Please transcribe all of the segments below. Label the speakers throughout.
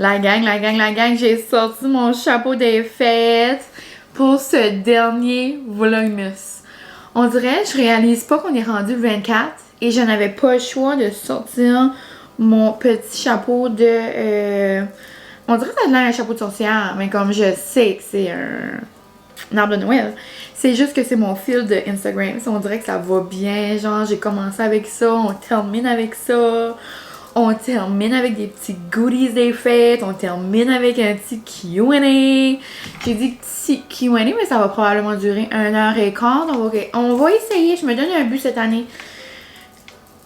Speaker 1: La gang, j'ai sorti mon chapeau des fêtes pour ce dernier Vlogmas. On dirait, je réalise pas qu'on est rendu le 24 et je n'avais pas le choix de sortir mon petit chapeau de... on dirait que ça a l'air un chapeau de sorcière, mais comme je sais que c'est un arbre de Noël, c'est juste que c'est mon fil de Instagram. On dirait que ça va bien, genre j'ai commencé avec ça, on termine avec ça. On termine avec des petits goodies des fêtes. On termine avec un petit Q&A. J'ai dit petit Q&A, mais ça va probablement durer 1h15. Donc, on va essayer. Je me donne un but cette année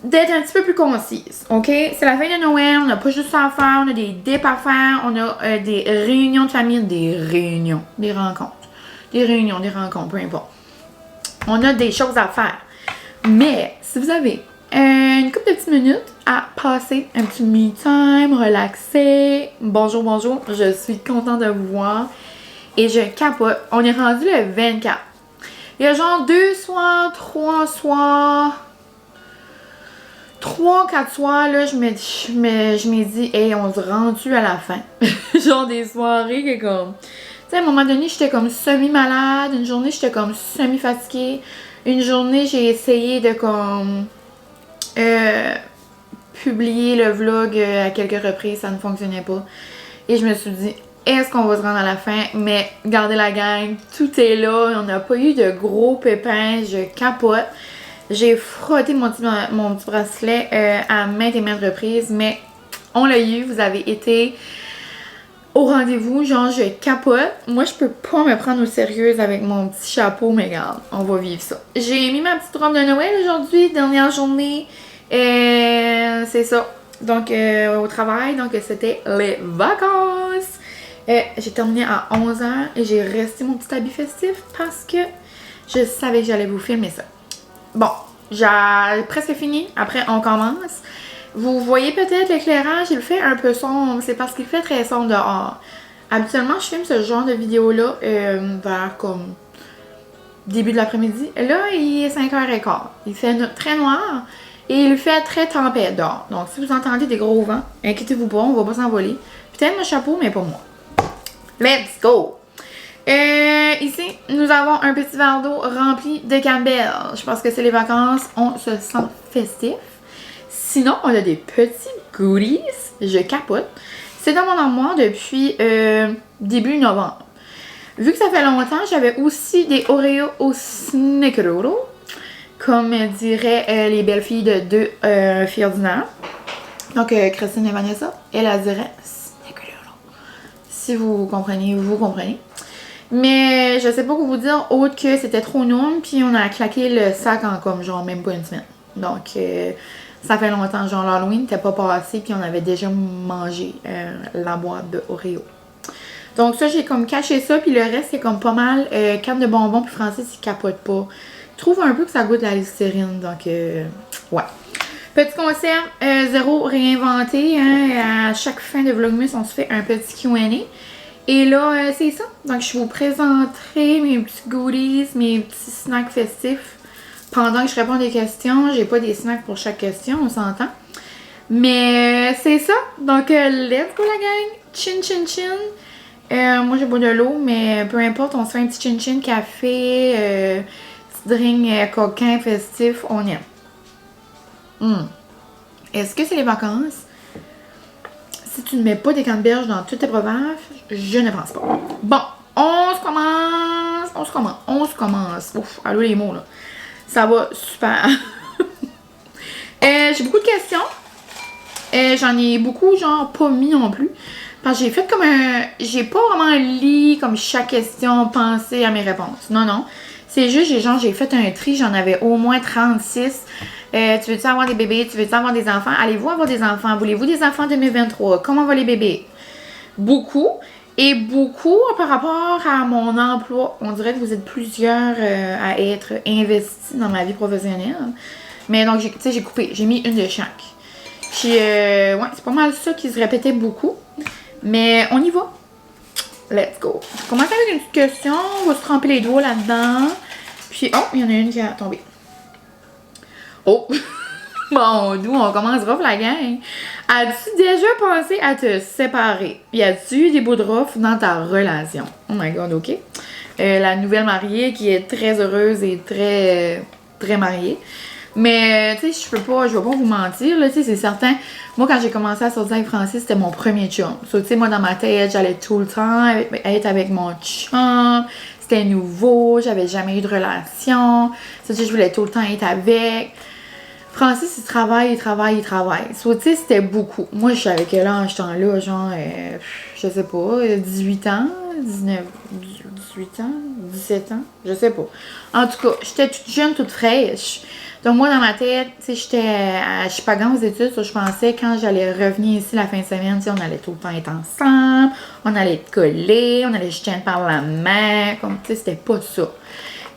Speaker 1: d'être un petit peu plus concise. OK? C'est la fin de Noël. On n'a pas juste ça à faire. On a des dips à faire. On a des réunions de famille. Des rencontres. Des rencontres, peu importe. On a des choses à faire. Mais, si vous avez une couple de petites minutes à passer un petit me time, relaxer. Bonjour, je suis contente de vous voir et je capote. On est rendu le 24. Il y a genre 2 soirs, 3 soirs, 3-4 soirs, là, je me dis, hey, on se rend-tu à la fin? Genre des soirées que comme... Tu sais, à un moment donné, j'étais comme semi-malade. Une journée, j'étais comme semi-fatiguée. Une journée, j'ai essayé de comme... publier le vlog à quelques reprises, ça ne fonctionnait pas. Et je me suis dit, est-ce qu'on va se rendre à la fin? Mais gardez la gang, tout est là. On n'a pas eu de gros pépins, je capote. J'ai frotté mon petit bracelet à maintes et maintes reprises, mais on l'a eu, vous avez été au rendez-vous, genre je capote. Moi, je peux pas me prendre au sérieux avec mon petit chapeau, mais regarde, on va vivre ça. J'ai mis ma petite robe de Noël aujourd'hui, dernière journée. C'est ça. Donc, au travail, donc c'était les vacances. J'ai terminé à 11h et j'ai resté mon petit habit festif parce que je savais que j'allais vous filmer ça. Bon, j'ai presque fini. Après, on commence. Vous voyez peut-être l'éclairage, il fait un peu sombre. C'est parce qu'il fait très sombre dehors. Habituellement, je filme ce genre de vidéo-là vers comme début de l'après-midi. Là, il est 5h15. Il fait très noir. Et il fait très tempête dehors. Donc, si vous entendez des gros vents, inquiétez-vous pas, on va pas s'envoler. Peut-être mon chapeau, mais pas moi. Let's go! Ici, nous avons un petit verre d'eau rempli de canneberge. Parce que c'est les vacances, on se sent festif. Sinon, on a des petits goodies. Je capote. C'est dans mon armoire depuis début novembre. Vu que ça fait longtemps, j'avais aussi des Oreos au Snickerdoodle. Comme diraient les belles filles de deux filles ordinaires. Donc, Christine et Vanessa, elle dirait Snickerdoodle. Si vous comprenez, vous comprenez. Mais je sais pas quoi vous dire, autre que c'était trop noum, puis on a claqué le sac en comme genre même pas une semaine. Donc, ça fait longtemps, genre l'Halloween n'était pas passé, puis on avait déjà mangé la boîte de Oreo. Donc ça, j'ai comme caché ça, puis le reste, c'est comme pas mal canne de bonbons, puis Francis, il capote pas. Je trouve un peu que ça goûte la listerine, donc ouais. Petit concept, zéro réinventé, hein, à chaque fin de Vlogmas, on se fait un petit Q&A. Et là, c'est ça. Donc, je vous présenterai mes petits goodies, mes petits snacks festifs pendant que je réponds des questions. J'ai pas des snacks pour chaque question, on s'entend. Mais c'est ça. Donc, let's go la gang. Chin chin chin. Moi, j'ai bois de l'eau, mais peu importe, on se fait un petit chin chin café, petit drink coquin, festif, on aime. Est-ce que c'est les vacances? Si tu ne mets pas des canneberges dans tous tes breuvages, je ne pense pas. Bon, on se commence. Ouf, allô les mots, là. Ça va super. J'ai beaucoup de questions. J'en ai beaucoup, genre, pas mis non plus. Parce que j'ai fait comme un... J'ai pas vraiment lu comme chaque question, pensé à mes réponses. Non. C'est juste, j'ai fait un tri, j'en avais au moins 36. Tu veux-tu avoir des bébés? Tu veux-tu avoir des enfants? Allez-vous avoir des enfants? Voulez-vous des enfants en 2023? Comment vont les bébés? Beaucoup. Et beaucoup par rapport à mon emploi. On dirait que vous êtes plusieurs à être investis dans ma vie professionnelle. Mais donc, j'ai coupé. J'ai mis une de chaque. Puis, ouais, c'est pas mal ça qui se répétait beaucoup. Mais on y va. Let's go. Je commence avec une petite question. On va se tremper les doigts là-dedans. Puis, oh, il y en a une qui a tombé. Oh! Bon, d'où on commence rough la gang. As-tu déjà pensé à te séparer? Y a-tu eu des bouts de rough dans ta relation? Oh my god, ok. La nouvelle mariée qui est très heureuse et très mariée. Mais, tu sais, je vais pas vous mentir, là, tu sais, c'est certain. Moi, quand j'ai commencé à sortir avec Francis, c'était mon premier chum. So, tu sais, moi, dans ma tête, j'allais tout le temps être avec mon chum. C'était nouveau, j'avais jamais eu de relation. Tu sais, je voulais tout le temps être avec. Francis, il travaille. So, tu sais, c'était beaucoup. Moi, je savais quel âge ce temps-là, genre, je sais pas, 18 ans, 19, 18 ans, 17 ans, je sais pas. En tout cas, j'étais toute jeune, toute fraîche. Donc, moi, dans ma tête, tu sais, j'étais à Chipagan aux études, so, je pensais quand j'allais revenir ici la fin de semaine, tu sais, on allait tout le temps être ensemble, on allait être collés, on allait se tenir par la main, comme, tu sais, c'était pas ça.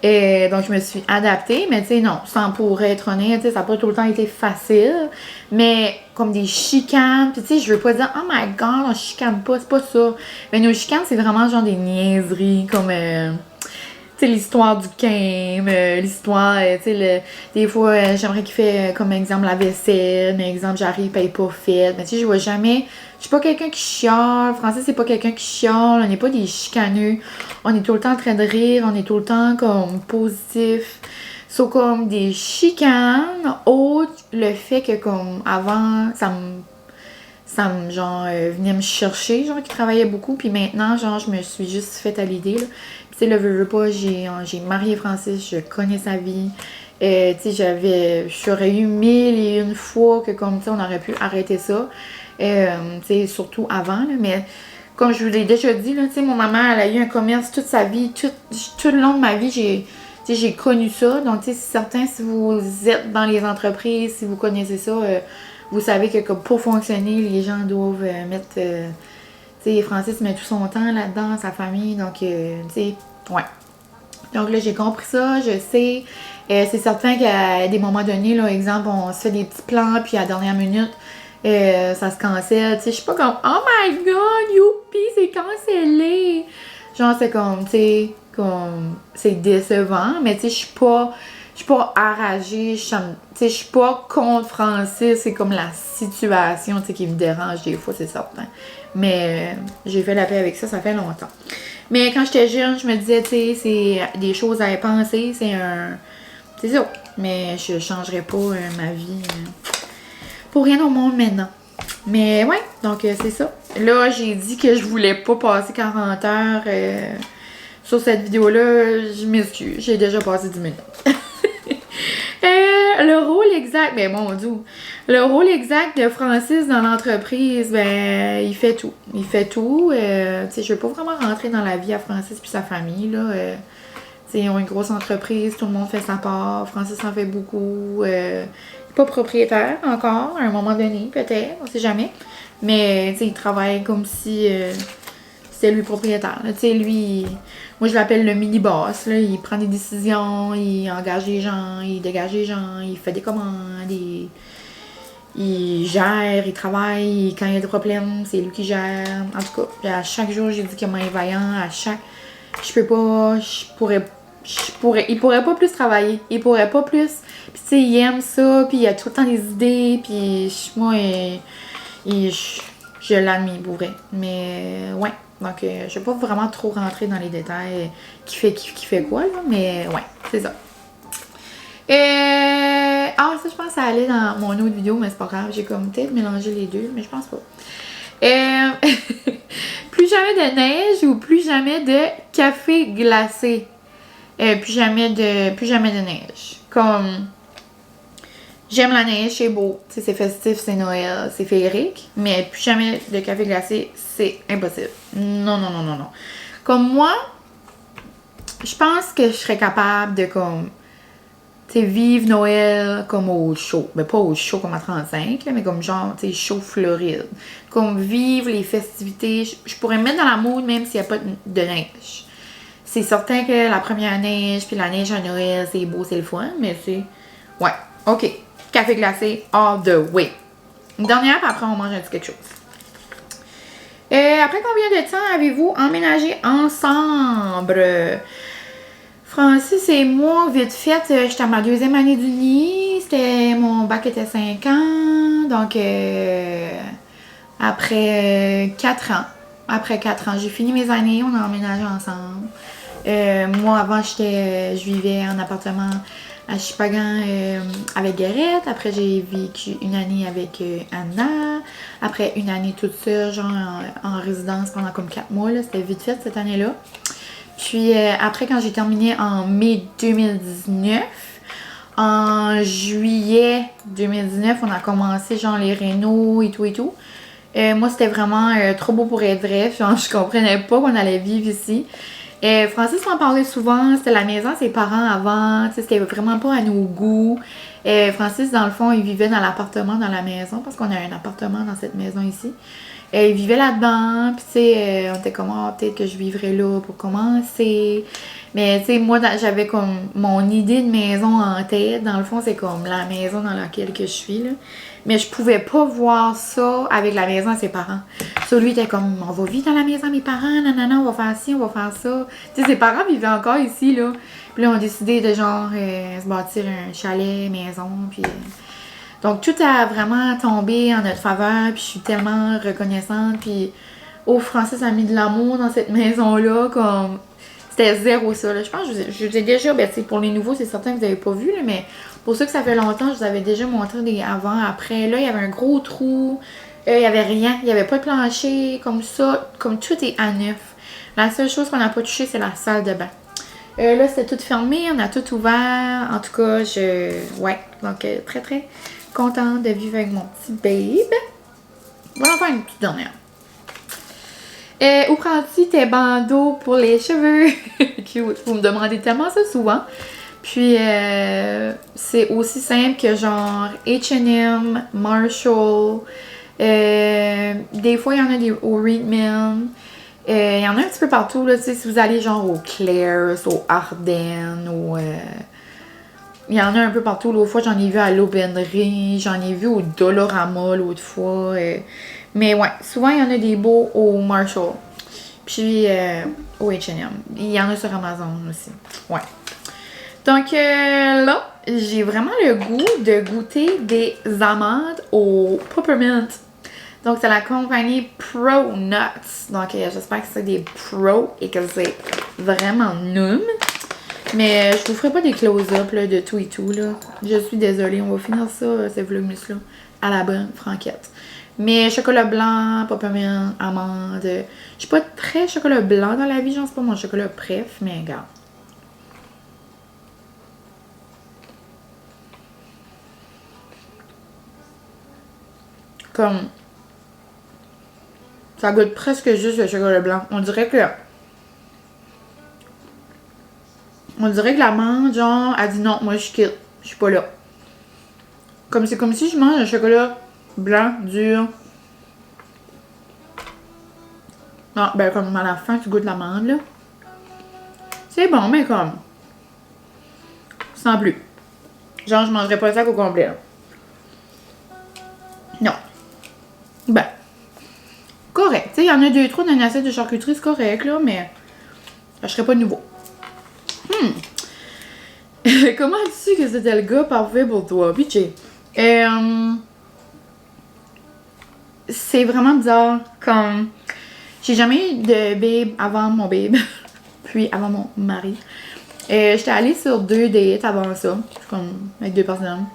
Speaker 1: Et donc, je me suis adaptée, mais tu sais, non, sans pour être honnête, tu sais, ça n'a pas tout le temps été facile, mais comme des chicanes, puis tu sais, je veux pas dire, oh my god, on chicane pas, c'est pas ça. Mais nos chicanes, c'est vraiment genre des niaiseries, comme, tu sais, l'histoire du game, l'histoire, tu sais, des fois, j'aimerais qu'il fait, comme exemple, la vaisselle, mais exemple, j'arrive, paye pas faite, mais tu sais, je vois jamais. Je suis pas quelqu'un qui chiale. Francis, c'est pas quelqu'un qui chiale. On n'est pas des chicaneux. On est tout le temps en train de rire. On est tout le temps comme positif. So, comme des chicanes. Autre le fait que, comme avant, genre, venait me chercher, genre, qui travaillait beaucoup. Puis maintenant, genre, je me suis juste faite à l'idée, là. Puis, tu sais, le veux pas, j'ai marié Francis. Je connais sa vie. Tu sais, j'aurais eu 1001 fois que, comme, tu sais, on aurait pu arrêter ça. Tu sais, surtout avant, là, mais comme je vous l'ai déjà dit, là, tu sais, mon maman, elle a eu un commerce toute sa vie, tout le long de ma vie, j'ai connu ça. Donc, tu sais, c'est certain, si vous êtes dans les entreprises, si vous connaissez ça, vous savez que comme pour fonctionner, les gens doivent mettre, tu sais, Francis met tout son temps là-dedans, sa famille, donc, tu sais, ouais. Donc là, j'ai compris ça, je sais. C'est certain qu'à des moments donnés, là, exemple, on se fait des petits plans, puis à la dernière minute, ça se cancelle, tu sais, je suis pas comme oh my god, youpi, c'est cancellé. Genre, c'est comme, tu sais, comme, c'est décevant, mais tu sais, je suis pas enragée, tu sais, je suis pas contre Francis, c'est comme la situation, tu sais, qui me dérange des fois, c'est certain. Mais j'ai fait la paix avec ça, ça fait longtemps. Mais quand j'étais jeune, je me disais, tu sais, c'est des choses à y penser, c'est ça. Mais je changerais pas ma vie pour rien au monde maintenant. Mais ouais, donc c'est ça. Là, j'ai dit que je voulais pas passer 40 heures sur cette vidéo-là. Je m'excuse, j'ai déjà passé 10 minutes. Le rôle exact, mais mon Dieu, le rôle exact de Francis dans l'entreprise, ben, il fait tout. Il fait tout. Tu sais, je veux pas vraiment rentrer dans la vie à Francis puis sa famille, là. Tu sais, ils ont une grosse entreprise, tout le monde fait sa part. Francis en fait beaucoup. Il est pas propriétaire encore, à un moment donné, peut-être, on sait jamais. Mais, tu sais, il travaille comme si c'était lui le propriétaire. Tu sais, lui, moi je l'appelle le mini-boss. Là. Il prend des décisions, il engage les gens, il dégage les gens, il fait des commandes, il gère, il travaille. Quand il y a des problèmes, c'est lui qui gère. En tout cas, à chaque jour, j'ai dit qu'il est vaillant. Il pourrait pas plus travailler. Il pourrait pas plus. Puis tu sais, il aime ça, puis il a tout le temps des idées, puis moi, je l'admire pour vrai. Mais ouais. Donc, je vais pas vraiment trop rentrer dans les détails qui fait quoi, là, mais ouais, c'est ça. Ah, ça, je pense que ça allait dans mon autre vidéo, mais c'est pas grave. J'ai comme peut-être mélangé les deux, mais je pense pas. Plus jamais de neige ou plus jamais de café glacé. Plus jamais de neige. Comme... J'aime la neige, c'est beau, c'est festif, c'est Noël, c'est féerique, mais plus jamais de café glacé, c'est impossible. Non. Comme moi, je pense que je serais capable de comme, tu sais, vivre Noël comme au chaud. Mais pas au chaud comme à 35, là, mais comme genre, tu sais, chaud Floride. Comme vivre les festivités, je pourrais me mettre dans la mood même s'il n'y a pas de neige. C'est certain que la première neige, puis la neige à Noël, c'est beau, c'est le fun, mais c'est... Ouais, ok. Café glacé, all the way. Une dernière, puis après, on mange un petit quelque chose. Après combien de temps avez-vous emménagé ensemble? Francis et moi, vite fait, j'étais à ma 2e année d'Uni. Mon bac était 5 ans. Donc, après 4 ans. Après 4 ans, j'ai fini mes années, on a emménagé ensemble. Moi, avant, je vivais en appartement à Chipagan avec Guérette. Après, j'ai vécu une année avec Anna. Après, une année toute seule, genre en résidence pendant comme 4 mois. C'était vite fait cette année-là. Puis après, quand j'ai terminé en mai 2019, en juillet 2019, on a commencé genre les rénaux et tout et tout. Moi, c'était vraiment trop beau pour être vrai. Genre, je comprenais pas qu'on allait vivre ici. Francis m'en parlait souvent. C'était la maison de ses parents avant. C'était vraiment pas à nos goûts. Francis, dans le fond, il vivait dans l'appartement, dans la maison, parce qu'on a un appartement dans cette maison ici. Il vivait là-dedans, puis tu sais, on était comme, ah, peut-être que je vivrais là pour commencer. Mais tu sais, moi, j'avais comme mon idée de maison en tête. Dans le fond, c'est comme la maison dans laquelle que je suis, là. Mais je pouvais pas voir ça avec la maison à ses parents. Ça, lui, était comme, on va vivre dans la maison à mes parents, nanana, on va faire ci, on va faire ça. Tu sais, ses parents vivaient encore ici, là. Puis là, on a décidé de genre se bâtir un chalet, maison, puis... Donc, tout a vraiment tombé en notre faveur, puis je suis tellement reconnaissante, puis oh, Francis a mis de l'amour dans cette maison-là, comme c'était zéro ça, là. Je pense que je vous ai déjà, ben tu sais, pour les nouveaux, c'est certain que vous n'avez pas vu, là, mais pour ceux que ça fait longtemps, je vous avais déjà montré des avant, après. Là, il y avait un gros trou, il n'y avait rien, il n'y avait pas de plancher, comme ça, comme tout est à neuf. La seule chose qu'on n'a pas touché, c'est la salle de bain. Là, c'était tout fermé, on a tout ouvert, en tout cas, ouais, donc très très contente de vivre avec mon petit babe. On va en faire une petite dernière. Où prends-tu tes bandeaux pour les cheveux? Cute. Vous me demandez tellement ça souvent. Puis, c'est aussi simple que genre H&M, Marshall. Des fois, il y en a des au Reedman. Il y en a un petit peu partout, là, tu sais, si vous allez genre au Claire's, au Ardennes, ou... il y en a un peu partout. L'autre fois, j'en ai vu à l'Aubainerie, j'en ai vu au Dolorama l'autre fois. Mais ouais, souvent, il y en a des beaux au Marshall. Puis au H&M. Il y en a sur Amazon aussi. Ouais. Donc là, j'ai vraiment le goût de goûter des amandes au peppermint. Donc, c'est la compagnie Pro Nuts. Donc, j'espère que c'est des pros et que c'est vraiment num. Mais je vous ferai pas des close-up de tout et tout, là. Je suis désolée, on va finir ça, ce vlogmus-là, à la bonne franquette. Mais chocolat blanc, peppermint, amande. Je suis pas très chocolat blanc dans la vie, genre c'est pas mon chocolat préf, mais regarde. Comme... ça goûte presque juste le chocolat blanc. On dirait que l'amande, genre, elle dit non, moi je quitte. Je suis pas là. C'est comme si je mange un chocolat blanc, dur. Non, ben comme à la fin, tu goûtes l'amande, là. C'est bon, mais comme... sans plus. Genre, je mangerais pas ça au complet, là. Non. Ben... correct. Tu sais, il y en a 2-3 dans une assiette de charcuterie, c'est correct, là, mais... je serais pas de nouveau. Comment as-tu su que c'était le gars parfait pour toi, PJ? C'est vraiment bizarre, comme... j'ai jamais eu de babe avant mon babe, puis avant mon mari. J'étais allée sur 2 dates avant ça, comme avec 2 personnes.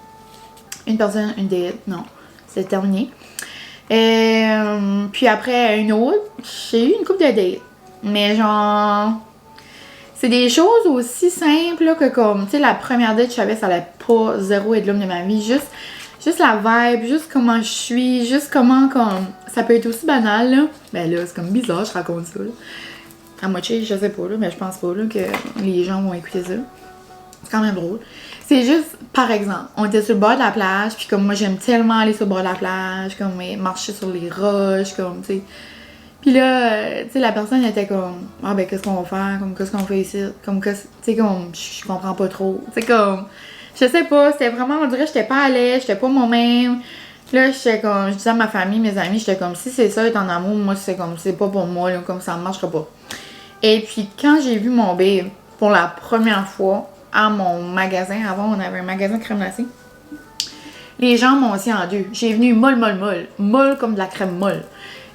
Speaker 1: Une personne, une date, non, c'est terminé. Puis après, une autre, j'ai eu une couple de dates. Mais genre... c'est des choses aussi simples là, que comme, tu sais, la première date, je savais que ça allait pas zéro être l'homme de ma vie. Juste la vibe, juste comment je suis, juste comment, comme... ça peut être aussi banal, là. Ben là, c'est comme bizarre, je raconte ça, là. À moitié, je sais pas, là, mais je pense pas, là, que les gens vont écouter ça. C'est quand même drôle. C'est juste, par exemple, on était sur le bord de la plage, puis comme moi, j'aime tellement aller sur le bord de la plage, comme marcher sur les roches, comme, tu sais... puis là, tu sais, la personne était comme, ah ben, qu'est-ce qu'on va faire? Comme, qu'est-ce qu'on fait ici? Comme, tu sais, comme, je comprends pas trop. Tu sais, comme, je sais pas, c'était vraiment, on dirait, que j'étais pas à l'aise, j'étais pas moi-même. Là, j'étais comme, je disais à ma famille, mes amis, j'étais comme, si c'est ça, être en amour, moi, c'est comme, c'est pas pour moi, là, comme ça ne marchera pas. Et puis, quand j'ai vu mon babe pour la première fois à mon magasin, avant, on avait un magasin de crème glacée, les gens m'ont aussi en deux. J'ai venu molle comme de la crème molle.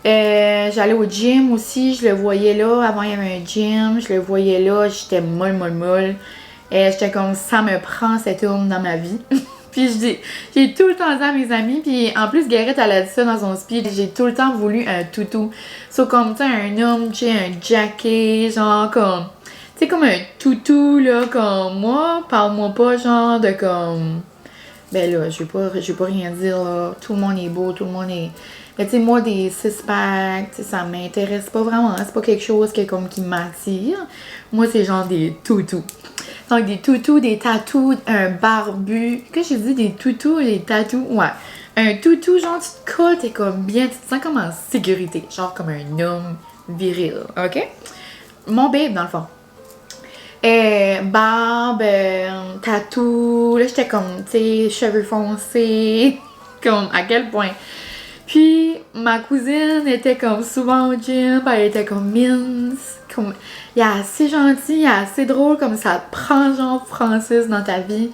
Speaker 1: J'allais au gym aussi, je le voyais là. Avant, il y avait un gym, je le voyais là, j'étais molle. J'étais comme, ça me prend cet homme dans ma vie. Puis j'ai tout le temps dit à mes amis, puis en plus, Garrett, elle a dit ça dans son speech, j'ai tout le temps voulu un toutou. Comme, tu sais, un homme, tu sais, un jacket, genre, comme... Tu sais, comme un toutou, là, comme moi, parle-moi pas, genre, de comme... Ben là, je vais pas rien dire, là. Tout le monde est beau, tout le monde est... Mais tu sais, moi, des six-packs, ça m'intéresse pas vraiment. C'est pas quelque chose qui m'attire. Moi, c'est genre des toutous. Donc, des toutous, des tatous, un barbu. Que j'ai dit, des toutous, des tatous? Ouais. Un toutou, genre, tu te colles, t'es comme bien, tu te sens comme en sécurité. Genre comme un homme viril, ok? Mon babe, dans le fond. Barbe, tatou, là, j'étais comme, tu sais, cheveux foncés. Comme, à quel point? Puis, ma cousine était comme souvent au gym, elle était comme mince, comme, il est assez gentil, il est assez drôle, comme ça te prend genre Francis dans ta vie.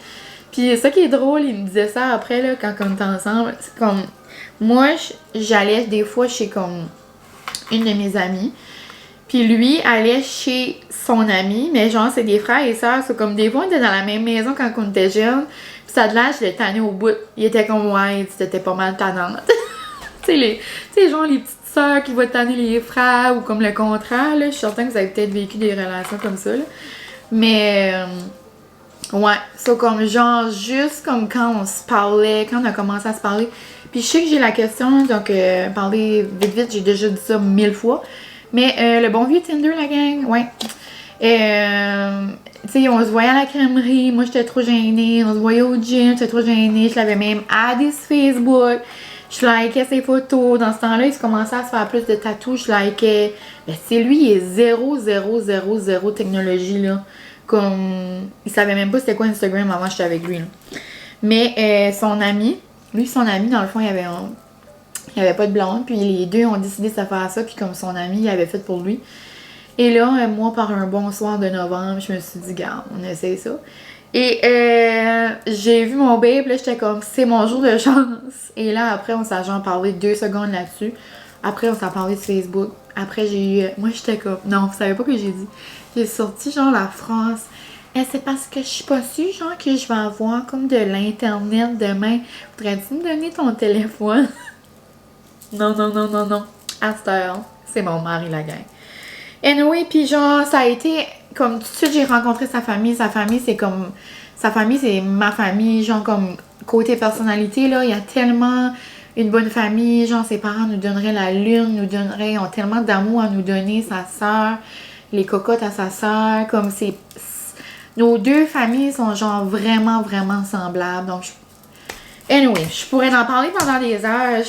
Speaker 1: Puis, ça qui est drôle, il me disait ça après, là, quand on était ensemble, c'est comme, moi, j'allais des fois chez comme une de mes amies, puis lui allait chez son ami, mais genre, c'est des frères et sœurs, c'est comme des fois, on était dans la même maison quand on était jeunes, puis ça de là, je l'ai tanné au bout. Il était comme, ouais, c'était pas mal tannante. Tu sais, genre les petites sœurs qui vont tanner les frères ou comme le contraire, là. Je suis certaine que vous avez peut-être vécu des relations comme ça, là. Mais, ouais, c'est comme genre juste comme quand on se parlait, quand on a commencé à se parler. Puis je sais que j'ai la question, donc parler vite, j'ai déjà dit ça 1000 fois. Mais le bon vieux Tinder, la gang, ouais. Tu sais, on se voyait à la crèmerie, moi j'étais trop gênée. On se voyait au gym, j'étais trop gênée. Je l'avais même addé sur Facebook. Je likais ses photos. Dans ce temps-là, il commençait à se faire plus de tatous. Je likais. Mais c'est lui, il est 0 technologie, là. Comme. Il savait même pas c'était quoi Instagram avant que j'étais avec lui, là. Mais son ami, dans le fond, il avait pas de blonde. Puis les deux ont décidé de se faire ça. Puis comme son ami, il avait fait pour lui. Et là, moi, par un bon soir de novembre, je me suis dit, garde, on essaie ça. Et j'ai vu mon babe, là, j'étais comme, c'est mon jour de chance. Et là, après, on s'est genre parlé 2 secondes là-dessus. Après, on s'est parlé de Facebook. Après, j'ai eu... Moi, j'étais comme... Non, vous savez pas que j'ai dit? J'ai sorti, genre, la phrase. C'est parce que je suis pas sûre, genre, que je vais avoir comme de l'Internet demain. Voudrais-tu me donner ton téléphone? Non. À cette heure, c'est mon mari, la gang. Anyway, puis genre, ça a été... Comme tout de suite, j'ai rencontré sa famille. Sa famille, c'est comme... Sa famille, c'est ma famille. Genre, comme côté personnalité, là, il y a tellement une bonne famille. Genre, ses parents nous donneraient la lune, ils ont tellement d'amour à nous donner. Sa sœur, les cocottes à sa sœur. Comme c'est... Nos deux familles sont genre vraiment semblables. Donc, anyway, je pourrais en parler pendant des heures.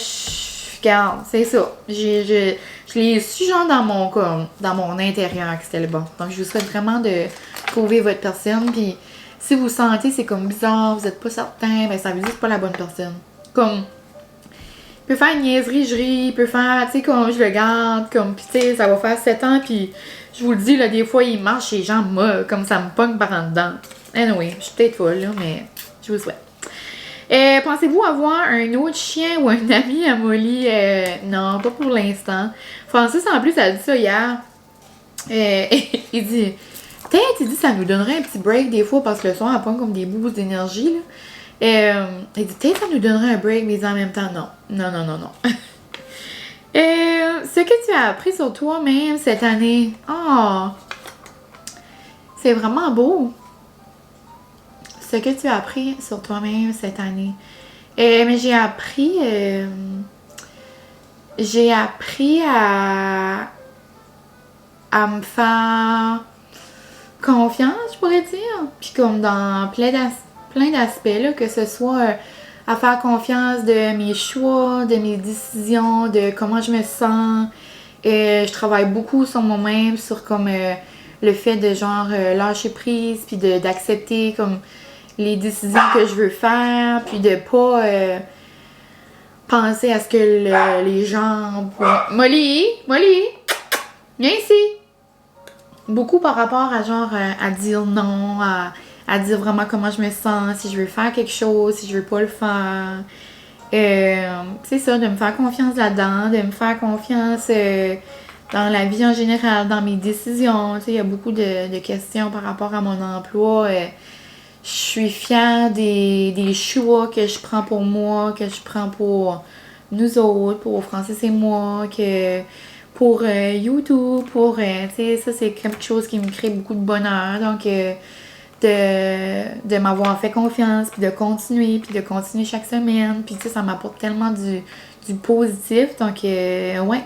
Speaker 1: Regarde, c'est ça. Je l'ai su genre dans mon intérieur que c'était le bon. Donc je vous souhaite vraiment de trouver votre personne. Puis si vous sentez c'est comme bizarre, vous êtes pas certain, ben ça veut dire que c'est pas la bonne personne. Comme il peut faire une niaiserie, je ris, il peut faire, tu sais, comme je le garde, comme puis tu sais, ça va faire 7 ans, puis je vous le dis, là, des fois il marche chez les gens molles, comme ça me pogne par en dedans. Anyway, je suis peut-être folle là, mais je vous souhaite. Pensez-vous avoir un autre chien ou un ami à Molly? Non, pas pour l'instant. Francis, en plus, a dit ça hier. Il dit, peut-être, ça nous donnerait un petit break des fois parce que le soir, elle pogne comme des boosts d'énergie, là. Il dit, peut-être, ça nous donnerait un break, mais en même temps, non. Non. Ce que tu as appris sur toi-même cette année. Oh! C'est vraiment beau. Ce que tu as appris sur toi-même cette année. Mais j'ai appris à me faire confiance, je pourrais dire. Puis comme dans plein d'aspects, là, que ce soit à faire confiance de mes choix, de mes décisions, de comment je me sens. Je travaille beaucoup sur moi-même, sur comme le fait de genre lâcher prise, puis d'accepter comme les décisions que je veux faire, puis de pas penser à ce que les gens... Molly, viens ici! Beaucoup par rapport à genre à dire non, à dire vraiment comment je me sens, si je veux faire quelque chose, si je veux pas le faire. C'est ça, de me faire confiance là-dedans, de me faire confiance dans la vie en général, dans mes décisions. Tu sais, il y a beaucoup de questions par rapport à mon emploi. Je suis fière des choix que je prends pour moi, que je prends pour nous autres, pour Francis et moi, que pour YouTube, pour, tu sais, ça c'est quelque chose qui me crée beaucoup de bonheur. Donc, de m'avoir fait confiance, puis de continuer chaque semaine. Puis, tu sais, ça m'apporte tellement du positif. Donc, ouais,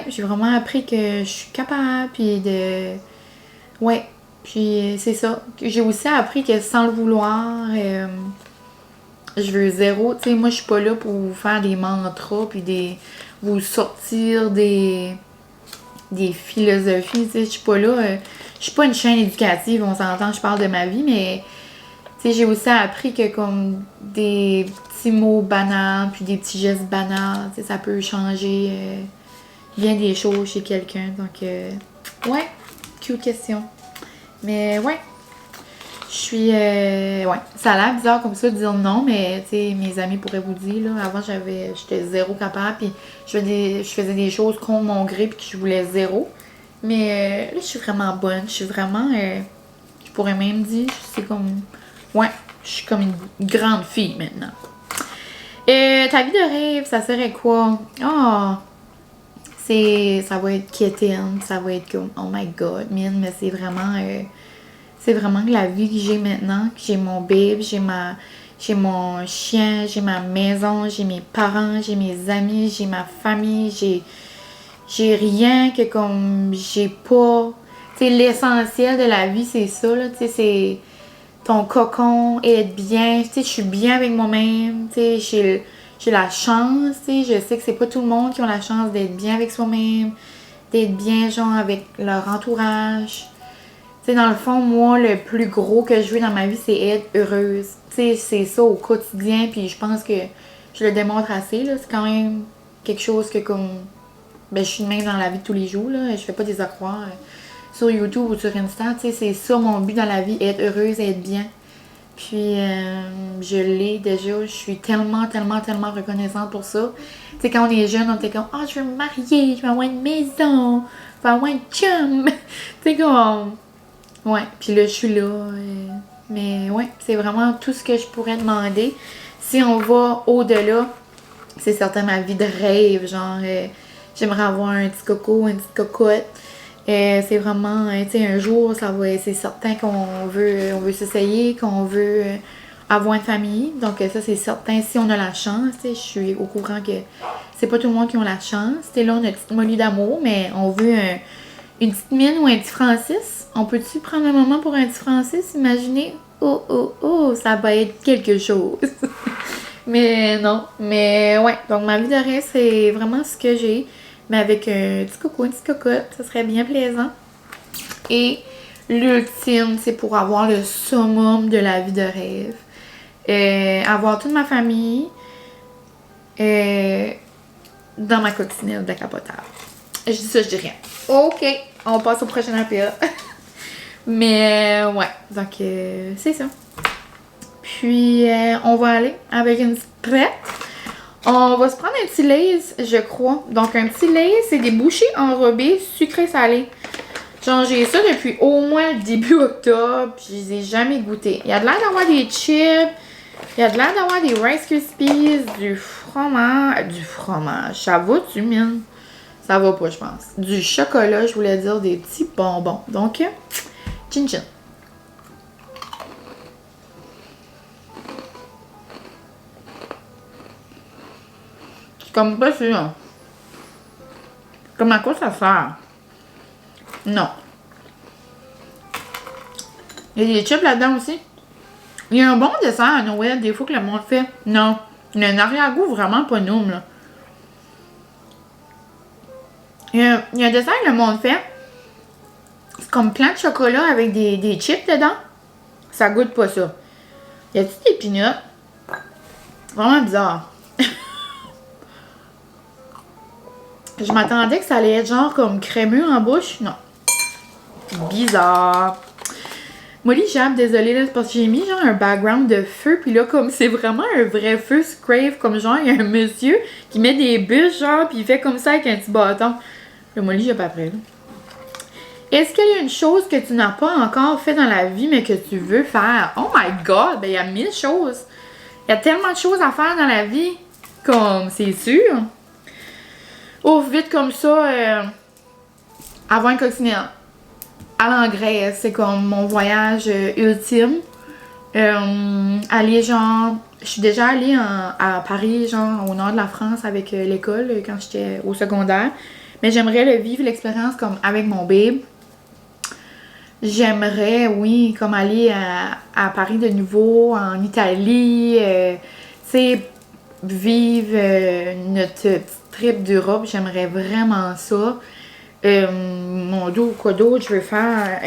Speaker 1: j'ai vraiment appris que je suis capable, puis ouais, puis c'est ça. J'ai aussi appris que sans le vouloir, je veux zéro. Tu sais, moi, je suis pas là pour vous faire des mantras, puis vous sortir des philosophies. Tu sais, je suis pas là. Je suis pas une chaîne éducative, on s'entend, je parle de ma vie, mais tu sais, j'ai aussi appris que comme des petits mots banals, puis des petits gestes banals, tu sais, ça peut changer bien des choses chez quelqu'un. Donc, ouais, cute question. Mais ouais, je suis... ouais, ça a l'air bizarre comme ça de dire non, mais tu sais, mes amis pourraient vous dire, là, avant j'étais zéro capable, puis je faisais des choses contre mon gré, puis que je voulais zéro. Mais là, je suis vraiment bonne, je suis vraiment... je pourrais même dire, c'est comme... Ouais, je suis comme une grande fille maintenant. Ta vie de rêve, ça serait quoi? Ça va être quétaine, ça va être comme, oh my god, mine, mais c'est vraiment la vie que j'ai maintenant, que j'ai mon babe, j'ai mon chien, j'ai ma maison, j'ai mes parents, j'ai mes amis, j'ai ma famille, j'ai rien que comme, j'ai pas, tu sais, l'essentiel de la vie, c'est ça, là, tu sais, c'est ton cocon, être bien, tu sais, je suis bien avec moi-même, tu sais, j'ai la chance, tu sais, je sais que c'est pas tout le monde qui a la chance d'être bien avec soi-même, d'être bien, genre, avec leur entourage. Tu sais, dans le fond, moi, le plus gros que je veux dans ma vie, c'est être heureuse. Tu sais, c'est ça au quotidien, puis je pense que je le démontre assez, là. C'est quand même quelque chose que, comme, ben, je suis de même dans la vie de tous les jours, là. Je fais pas des accroires sur YouTube ou sur Insta, tu sais, c'est ça mon but dans la vie, être heureuse, être bien. Puis, je l'ai déjà. Je suis tellement, tellement, tellement reconnaissante pour ça. Tu sais, quand on est jeune, on était comme, je veux me marier, je veux avoir une maison, je veux avoir un chum. Tu sais, comme, ouais. Puis là, je suis là. Mais ouais, c'est vraiment tout ce que je pourrais demander. Si on va au-delà, c'est certain ma vie de rêve. Genre, j'aimerais avoir un petit coco, une petite cocotte. C'est vraiment, tu sais, un jour, c'est certain qu'on veut s'essayer, qu'on veut avoir une famille. Donc ça, c'est certain, si on a la chance, tu sais, je suis au courant que c'est pas tout le monde qui a la chance. Tu sais, là, on a une petite molly d'amour, mais on veut une petite mine ou un petit Francis. On peut-tu prendre un moment pour un petit Francis? Imaginez, ça va être quelque chose. Mais non, mais ouais, donc ma vie de rêve, c'est vraiment ce que j'ai. Mais avec un petit coco, une petite cocotte, ça serait bien plaisant. Et l'ultime, c'est pour avoir le summum de la vie de rêve. Avoir toute ma famille dans ma coccinelle décapotable. Je dis ça, je dis rien. Ok, on passe au prochain appel. Mais ouais, donc c'est ça. Puis on va aller avec une petite prête. On va se prendre un petit Lay's, je crois. Donc, un petit Lay's, c'est des bouchées enrobées sucré-salé. Genre, j'ai ça depuis au moins le début octobre, puis je les ai jamais goûtés. Il y a de l'air d'avoir des chips, il y a de l'air d'avoir des Rice Krispies, du fromage. Ça va-tu, mine? Ça va pas, je pense. Du chocolat, je voulais dire des petits bonbons. Donc, chin-chin. Comme pas sûr. Comme à quoi ça sert? Non. Il y a des chips là-dedans aussi. Il y a un bon dessert à Noël, des fois que le monde fait. Non. Il y a un arrière-goût vraiment pas noum, là. Il y a un dessert que le monde fait. C'est comme plein de chocolat avec des chips dedans. Ça goûte pas ça. Y a-t-il des peanuts? Vraiment bizarre. Je m'attendais que ça allait être genre comme crémeux en bouche. Non. Bizarre. Molly Jab, désolée là, c'est parce que j'ai mis genre un background de feu, puis là, comme c'est vraiment un vrai feu Scrave, comme genre, il y a un monsieur qui met des bûches, genre, puis il fait comme ça avec un petit bâton. Le Molly Jab après, là. Est-ce qu'il y a une chose que tu n'as pas encore fait dans la vie, mais que tu veux faire? Oh my god, ben il y a 1000 choses. Il y a tellement de choses à faire dans la vie, comme, c'est sûr. Ouf, vite comme ça, avoir une coccinelle. Aller en Grèce, c'est comme mon voyage ultime. Aller genre... Je suis déjà allée à Paris, genre au nord de la France avec l'école quand j'étais au secondaire. Mais j'aimerais le vivre l'expérience comme avec mon babe. J'aimerais, oui, comme aller à Paris de nouveau, en Italie. Tu sais, vivre notre petite trip d'Europe. J'aimerais vraiment ça. Mon Dieu, quoi d'autre je veux faire?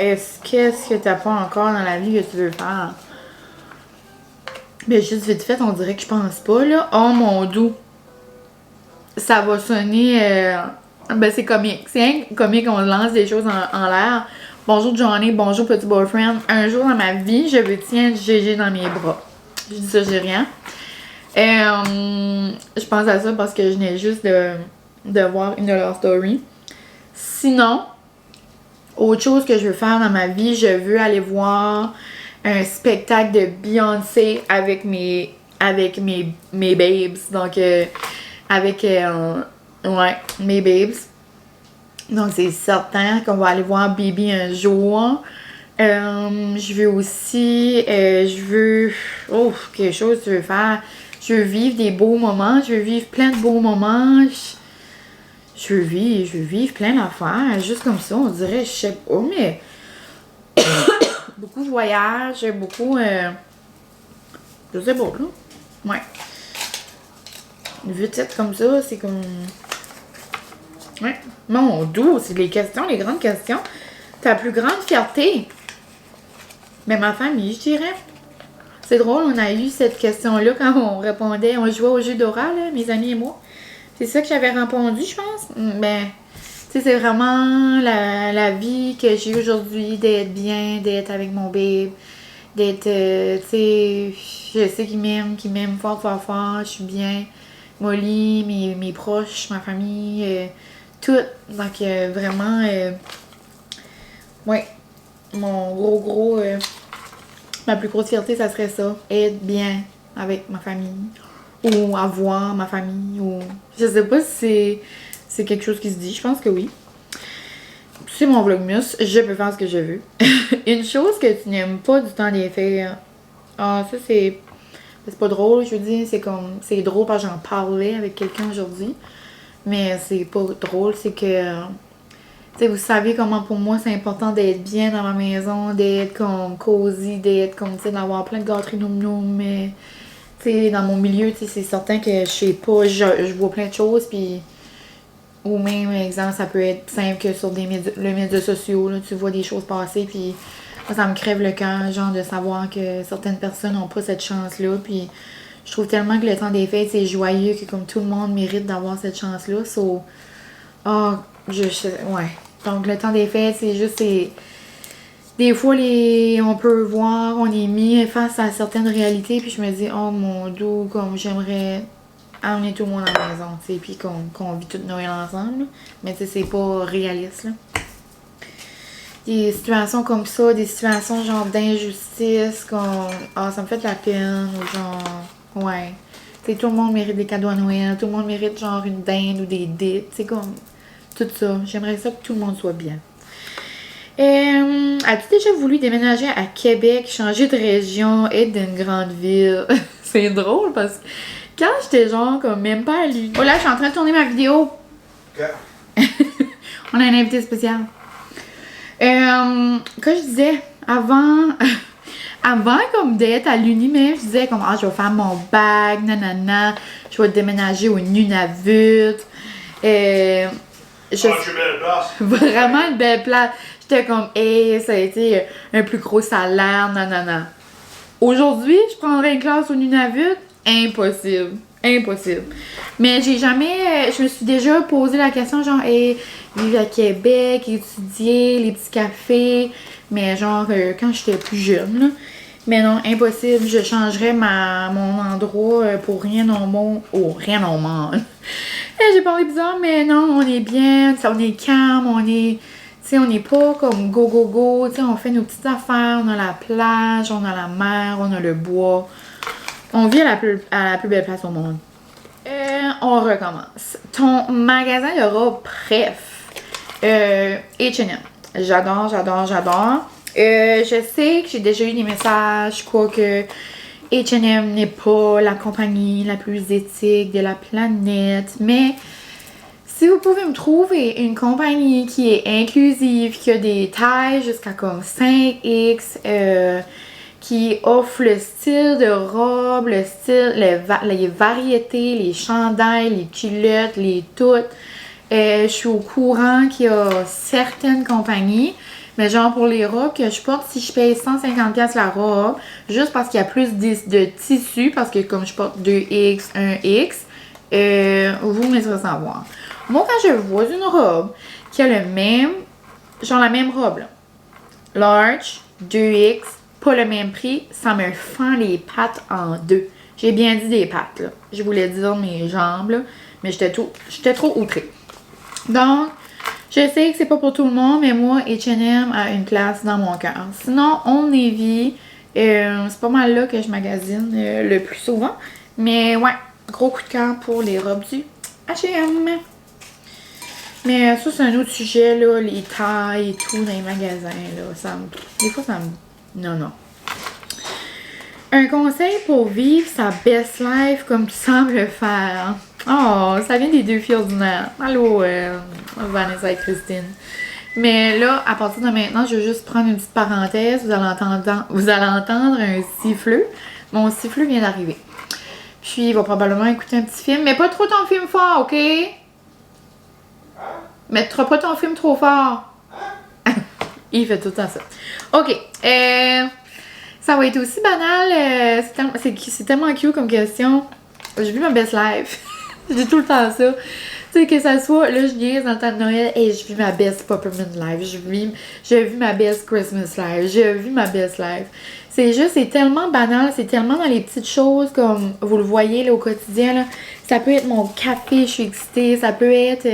Speaker 1: Qu'est-ce que t'as pas encore dans la vie que tu veux faire? Mais juste vite fait, on dirait que je pense pas, là. Oh mon Dieu! Ça va sonner... Ben c'est comique. C'est un comique, on lance des choses en l'air. Bonjour Johnny, bonjour petit boyfriend. Un jour dans ma vie, je veux tiens GG dans mes bras. Je dis ça, j'ai rien. Je pense à ça parce que je venais juste de voir une de leurs stories. Sinon, autre chose que je veux faire dans ma vie, je veux aller voir un spectacle de Beyoncé avec mes babes. Donc, avec mes babes. Donc, c'est certain qu'on va aller voir Bibi un jour. Je veux aussi, oh, quelque chose que je veux faire. Je veux vivre des beaux moments. Je veux vivre plein de beaux moments. Je veux vivre plein d'affaires. Juste comme ça, on dirait, je sais pas, mais beaucoup de voyages, beaucoup, je sais pas, là. Ouais. Vite comme ça, c'est comme... Ouais. Mon Dieu, c'est les questions, les grandes questions. Ta plus grande fierté? Mais ma famille, je dirais. C'est drôle, on a eu cette question-là quand on répondait, on jouait au jeu d'oral, mes amis et moi. C'est ça que j'avais répondu, je pense. Ben, tu sais, c'est vraiment la vie que j'ai aujourd'hui, d'être bien, d'être avec mon babe, d'être, tu sais, je sais qu'il m'aime fort, fort, fort, je suis bien. Molly, mes proches, ma famille, tout. Donc, vraiment, ouais, mon gros, ma plus grosse fierté, ça serait ça. Être bien avec ma famille. Ou avoir ma famille. Ou je sais pas si c'est quelque chose qui se dit. Je pense que oui. C'est mon vlogmas. Je peux faire ce que je veux. Une chose que tu n'aimes pas du temps des fêtes. Ah, ça c'est pas drôle, je veux dire. C'est drôle parce que j'en parlais avec quelqu'un aujourd'hui. Mais c'est pas drôle. C'est que... Tu sais, vous savez comment pour moi c'est important d'être bien dans ma maison, d'être comme cosy, d'être comme, tu sais, d'avoir plein de gâteries noum mais tu sais, dans mon milieu, tu sais, c'est certain que je sais pas, je vois plein de choses, puis ou même, exemple, ça peut être simple que sur les médias sociaux, là, tu vois des choses passer, puis moi, ça me crève le cœur, genre, de savoir que certaines personnes n'ont pas cette chance-là, puis je trouve tellement que le temps des fêtes, c'est joyeux, que comme tout le monde mérite d'avoir cette chance-là, so, ouais. Donc, le temps des fêtes, c'est juste, des fois, on peut voir, on est mis face à certaines réalités, puis je me dis, oh mon Dieu, comme j'aimerais emmener tout le monde à la maison, tu sais, puis qu'on vit toute Noël ensemble. Mais tu sais, c'est pas réaliste, là. Des situations comme ça, des situations genre d'injustice, ça me fait de la peine, ou genre, ouais. Tu sais, tout le monde mérite des cadeaux à Noël, tout le monde mérite genre une dinde ou des dips, tu sais, comme tout ça. J'aimerais ça que tout le monde soit bien. As-tu déjà voulu déménager à Québec, changer de région, être d'une grande ville? C'est drôle parce que quand j'étais genre comme même pas à lui. Oh là, je suis en train de tourner ma vidéo. Okay. On a un invité spécial. Quand je disais avant comme d'être à l'Uni, je disais comme je vais faire mon bac, nanana, je vais déménager au Nunavut. Belle place. Vraiment une belle place. J'étais comme, ça a été un plus gros salaire, nanana. Aujourd'hui, je prendrais une classe au Nunavut, impossible. Impossible. Mais j'ai jamais. Je me suis déjà posé la question, genre, hey, vivre à Québec, étudier, les petits cafés. Mais genre, quand j'étais plus jeune, là. Mais non, impossible. Je changerais mon endroit pour rien au monde. Oh, rien au monde. J'ai parlé bizarre, mais non, on est bien. On est calme, on est. Tu sais, on n'est pas comme go, go, go. Tu sais, on fait nos petites affaires. On a la plage, on a la mer, on a le bois. On vit à la plus belle place au monde. On recommence. Ton magasin de robes, bref. H&M. J'adore, j'adore, j'adore. Je sais que j'ai déjà eu des messages, quoi que H&M n'est pas la compagnie la plus éthique de la planète, mais si vous pouvez me trouver une compagnie qui est inclusive, qui a des tailles jusqu'à comme 5X, qui offre le style de robe, le style, les variétés, les chandails, les culottes, les toutes. Je suis au courant qu'il y a certaines compagnies, mais genre pour les robes que je porte, si je paye 150$ la robe, juste parce qu'il y a plus de tissu, parce que comme je porte 2X, 1X, vous me laisserez savoir. Moi, quand je vois une robe qui a le même, genre la même robe, là, large, 2X, pas le même prix, ça me fend les pattes en deux. J'ai bien dit des pattes, là. Je voulais dire mes jambes, là, mais j'étais trop outrée. Donc, je sais que c'est pas pour tout le monde, mais moi, H&M a une place dans mon cœur. Sinon, On Navy, c'est pas mal là que je magasine le plus souvent. Mais ouais, gros coup de cœur pour les robes du H&M. Mais ça, c'est un autre sujet, là, les tailles et tout dans les magasins, là. Des fois, ça me... Non. Un conseil pour vivre sa best life comme tu sembles le faire. Oh, ça vient des deux filles ordinaires. Allô, Vanessa et Christine. Mais là, à partir de maintenant, je vais juste prendre une petite parenthèse. Vous allez entendre un siffleux. Mon siffleux vient d'arriver. Puis, il va probablement écouter un petit film. Mais pas trop ton film fort, OK? Mettras pas ton film trop fort. Il fait tout le temps ça. OK. Ça va être aussi banal. C'est tellement cute comme question. J'ai vu ma best life. J'ai tout le temps ça. Tu sais, que ça soit, là, je niaise dans le temps de Noël, et je vis ma best Peppermint life. J'ai vu ma best Christmas life. J'ai vu ma best life. C'est tellement banal, c'est tellement dans les petites choses, comme vous le voyez là, au quotidien. Là. Ça peut être mon café, je suis excitée. Ça peut être,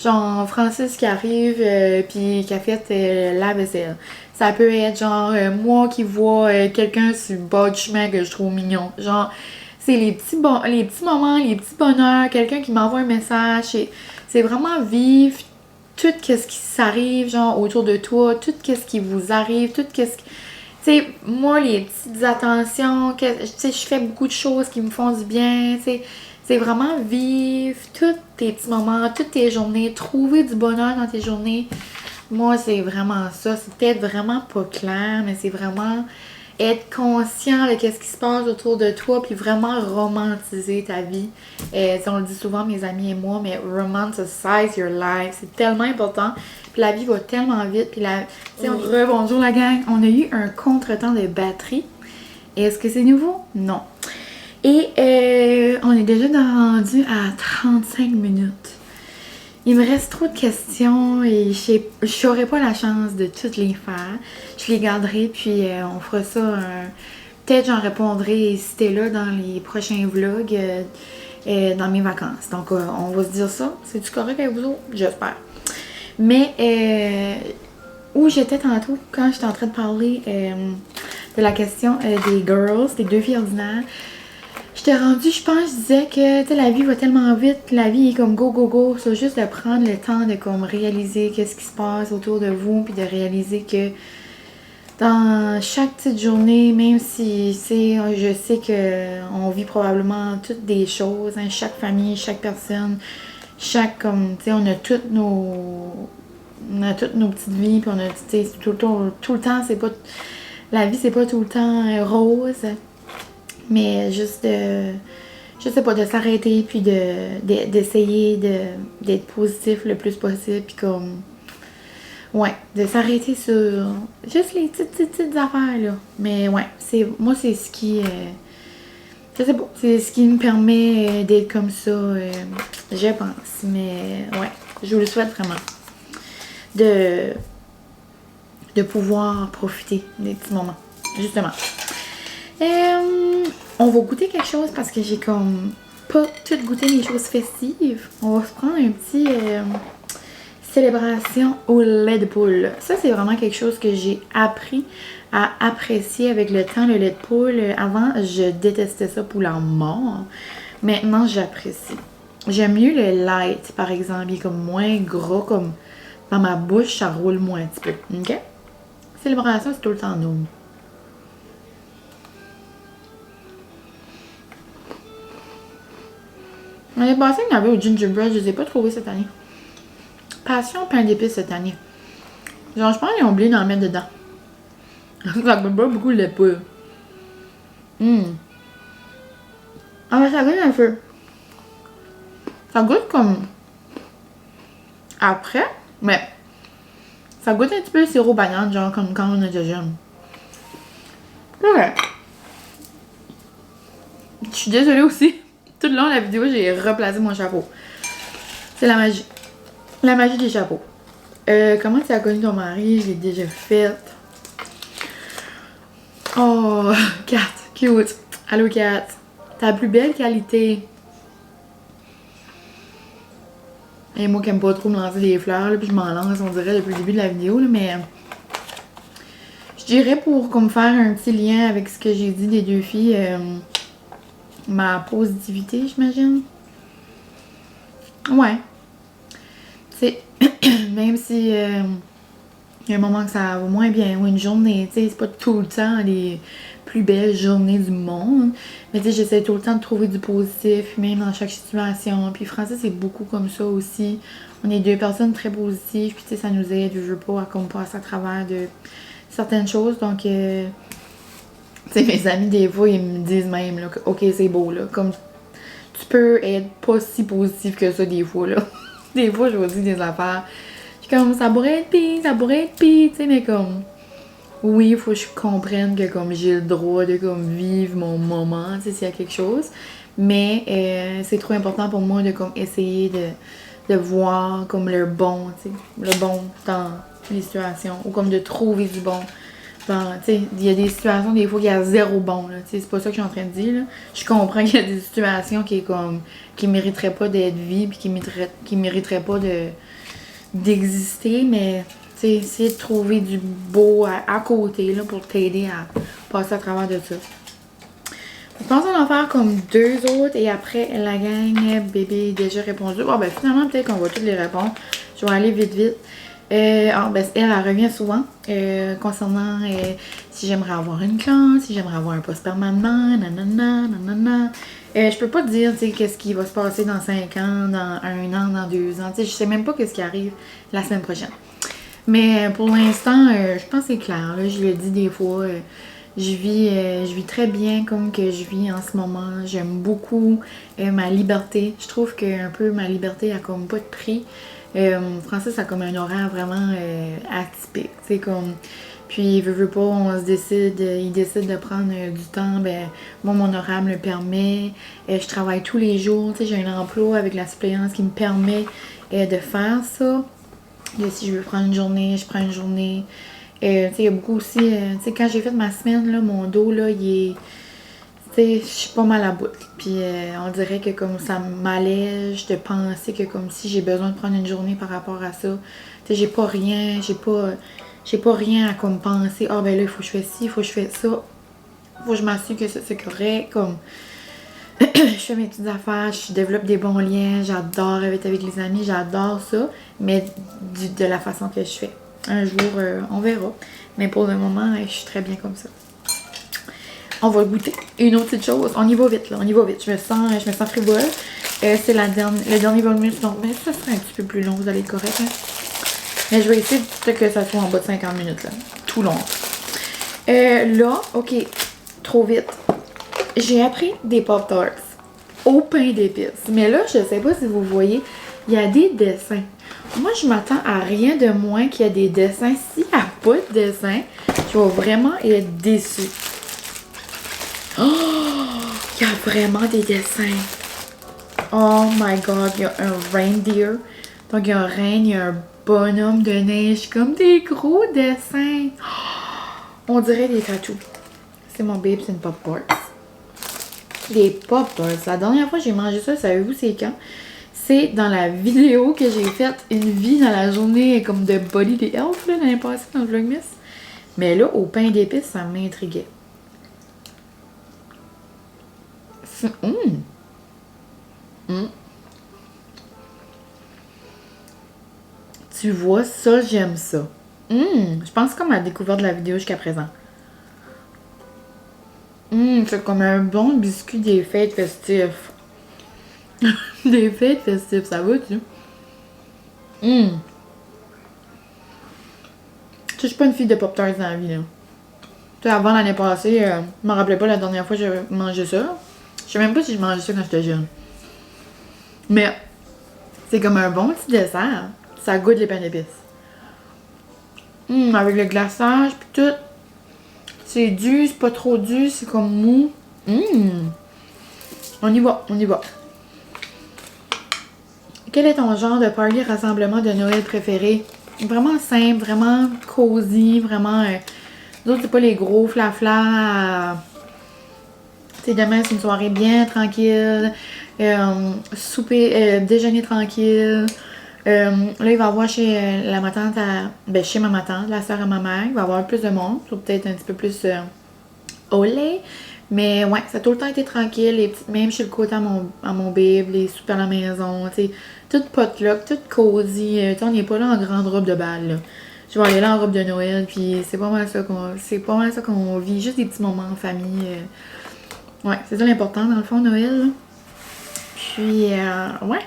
Speaker 1: genre, Francis qui arrive, puis qui a fait la vaisselle. Ça peut être, genre, moi qui vois quelqu'un sur le bas du chemin que je trouve mignon. Genre, c'est les petits moments, les petits bonheurs, quelqu'un qui m'envoie un message. C'est vraiment vivre tout ce qui s'arrive, genre, autour de toi, tout ce qui vous arrive, tout ce qui... Tu sais, moi, les petites attentions, tu sais, je fais beaucoup de choses qui me font du bien, tu sais. C'est vraiment vivre tous tes petits moments, toutes tes journées, trouver du bonheur dans tes journées. Moi, c'est vraiment ça. C'est peut-être vraiment pas clair, mais c'est vraiment être conscient de ce qui se passe autour de toi, puis vraiment romantiser ta vie. On le dit souvent, mes amis et moi, mais romanticize your life. C'est tellement important. Puis la vie va tellement vite. Puis bonjour la gang. On a eu un contretemps de batterie. Est-ce que c'est nouveau? Non. Et on est déjà rendu à 35 minutes. Il me reste trop de questions et je n'aurai pas la chance de toutes les faire. Je les garderai, puis on fera ça. Peut-être j'en répondrai si t'es là dans les prochains vlogs dans mes vacances. Donc, on va se dire ça. C'est-tu correct avec vous autres? J'espère. Mais, où j'étais tantôt, quand j'étais en train de parler de la question des girls, des deux filles ordinaires, j'étais rendue, je pense, je disais que la vie va tellement vite, la vie est comme go, go, go. C'est juste de prendre le temps de comme réaliser qu'est-ce qui se passe autour de vous, puis de réaliser que dans chaque petite journée, même si je sais qu'on vit probablement toutes des choses, hein, chaque famille, chaque personne, on a toutes nos petites vies, puis on a, tout le temps, c'est pas, la vie c'est pas tout le temps rose. Mais juste je sais pas, de s'arrêter puis d'essayer d'être positif le plus possible, puis comme, ouais, de s'arrêter sur juste les petites affaires, là. Mais ouais, c'est ce qui Je sais pas, c'est ce qui me permet d'être comme ça, je pense. Mais ouais, je vous le souhaite vraiment. De pouvoir profiter des petits moments, justement. On va goûter quelque chose parce que j'ai comme pas tout goûté les choses festives. On va se prendre un petit célébration au lait de poule. Ça, c'est vraiment quelque chose que j'ai appris à apprécier avec le temps, le lait de poule. Avant, je détestais ça pour la mort. Maintenant, j'apprécie. J'aime mieux le light, par exemple. Il est comme moins gras, comme dans ma bouche, ça roule moins un petit peu. OK? Célébration, c'est tout le temps nous. L'année passée, il y en avait au gingerbread, je les ai pas trouvés cette année. Passion pain d'épices cette année. Genre, je pense qu'ils ont oublié d'en mettre dedans. Ça goûte pas beaucoup le lait de poule. Ah, mais ça goûte un peu. Ça goûte comme. Après, mais. Ça goûte un petit peu le sirop banane, genre comme quand on était jeune. Ouais. Je suis désolée aussi. Tout le long de la vidéo, j'ai replacé mon chapeau. C'est la magie. La magie des chapeaux. Comment tu as connu ton mari? Je l'ai déjà fait. Oh, Kat, cute. Allô, Kat. Ta plus belle qualité. Et moi qui aime pas trop me lancer des fleurs, là, puis je m'en lance, on dirait, depuis le début de la vidéo, là, mais... Je dirais pour comme faire un petit lien avec ce que j'ai dit des deux filles, ma positivité, j'imagine. Ouais. Tu sais, même si il y a un moment que ça va moins bien, ou une journée, tu sais, c'est pas tout le temps les plus belles journées du monde. Mais tu sais, j'essaie tout le temps de trouver du positif, même dans chaque situation. Puis Francis, c'est beaucoup comme ça aussi. On est deux personnes très positives, puis tu sais, ça nous aide, je veux pas, à comme passer à travers de certaines choses. Donc, tu sais, mes amis, des fois, ils me disent même, là, que, ok, c'est beau, là, comme tu peux être pas si positif que ça des fois, là. Des fois, je vous dis des affaires. Je suis comme, ça pourrait être pire, tu sais, mais comme, oui, il faut que je comprenne que comme j'ai le droit de comme vivre mon moment, tu sais, s'il y a quelque chose. Mais c'est trop important pour moi de comme essayer de voir comme le bon, tu sais, le bon dans les situations. Ou comme de trouver du bon. Tu sais, il y a des situations, des fois, qu'il y a zéro bon, là. Tu sais, c'est pas ça que je suis en train de dire, là. Je comprends qu'il y a des situations qui mériteraient pas d'être vives, puis qui mériteraient pas d'exister, mais, tu sais, essayer de trouver du beau à côté, là, pour t'aider à passer à travers de ça. Je pense qu'on va en faire comme deux autres, et après, la gang, bébé, déjà répondu. Bon, ben, finalement, peut-être qu'on va toutes les répondre. Je vais aller vite. Ben, elle revient souvent concernant si j'aimerais avoir une classe, si j'aimerais avoir un poste permanent, nanana. Je peux pas te dire qu'est-ce qui va se passer dans 5 ans, dans 1 an, dans 2 ans. Je sais même pas qu'est-ce qui arrive la semaine prochaine. Mais pour l'instant, je pense que c'est clair. Là, je le dis des fois, je vis très bien comme que je vis en ce moment. J'aime beaucoup ma liberté. Je trouve que un peu ma liberté a comme pas de prix. Francis a comme un horaire vraiment atypique, tu sais, comme... Puis, veut pas, il décide de prendre du temps, ben, moi, mon horaire me le permet. Je travaille tous les jours, tu sais, j'ai un emploi avec la suppléance qui me permet de faire ça. Et si je veux prendre une journée, je prends une journée. Tu sais, il y a beaucoup aussi, tu sais, quand j'ai fait ma semaine, là, mon dos, là, il est... Tu sais, je suis pas mal à bout. Puis on dirait que comme ça m'allège de penser que comme si j'ai besoin de prendre une journée par rapport à ça. Tu sais, j'ai pas rien à comme penser. Ah ben là, il faut que je fasse ci, il faut que je fasse ça. Faut que je m'assure que c'est correct. Comme je fais mes petites affaires, je développe des bons liens, j'adore être avec les amis, j'adore ça. Mais de la façon que je fais. Un jour, on verra. Mais pour le moment, je suis très bien comme ça. On va goûter une autre petite chose. On y va vite, là. On y va vite. Je me sens frivole. C'est le dernier bonus. Donc, mais ça sera un petit peu plus long. Vous allez être correct, hein? Mais je vais essayer que ça soit en bas de 50 minutes, là. Tout long. Là, ok. Trop vite. J'ai appris des Pop-Tarts au pain d'épices. Mais là, je sais pas si vous voyez, il y a des dessins. Moi, je m'attends à rien de moins qu'il y a des dessins. S'il n'y a pas de dessin, je vais vraiment être déçue. Oh! Il y a vraiment des dessins. Oh my god, il y a un reindeer. Donc il y a un reine, il y a un bonhomme de neige, comme des gros dessins. On dirait des tatous. C'est mon babe, c'est une Pop Tarts. Des Pop Tarts. La dernière fois que j'ai mangé ça, savez-vous c'est quand? C'est dans la vidéo que j'ai faite, une vie dans la journée comme de Body des Elf, là, l'année passée dans le Vlogmas. Mais là, au pain d'épices, ça m'intriguait. Tu vois, ça, j'aime ça. Je pense comme à la découverte de la vidéo jusqu'à présent. C'est comme un bon biscuit des fêtes festives. Des fêtes festives, ça va, tu? Je suis pas une fille de Pop-Tarts dans la vie, là. Tu sais, avant l'année passée, je me rappelais pas la dernière fois que j'avais mangé ça. Je sais même pas si je mangeais ça quand j'étais jeune. Mais c'est comme un bon petit dessert. Ça goûte les pains d'épices. Avec le glaçage pis tout. C'est dur, c'est pas trop dur, c'est comme mou. On y va, on y va. Quel est ton genre de party rassemblement de Noël préféré? Vraiment simple, vraiment cosy, vraiment... D'autres, c'est pas les gros flafla. Tu sais, demain, c'est une soirée bien tranquille. Souper, déjeuner tranquille. Là, il va y avoir chez la ma tante, chez ma tante, la soeur à ma mère, il va y avoir plus de monde, peut-être un petit peu plus olé. Mais ouais, ça a tout le temps été tranquille, les petites même chez le côté à mon babe, les soupers à la maison, tu sais, tout potluck, tout cosy. On n'est pas là en grande robe de bal, là. Je vais aller là en robe de Noël, puis c'est pas mal ça qu'on vit, juste des petits moments en famille. Ouais, c'est ça l'important dans le fond, Noël, là. Puis, ouais.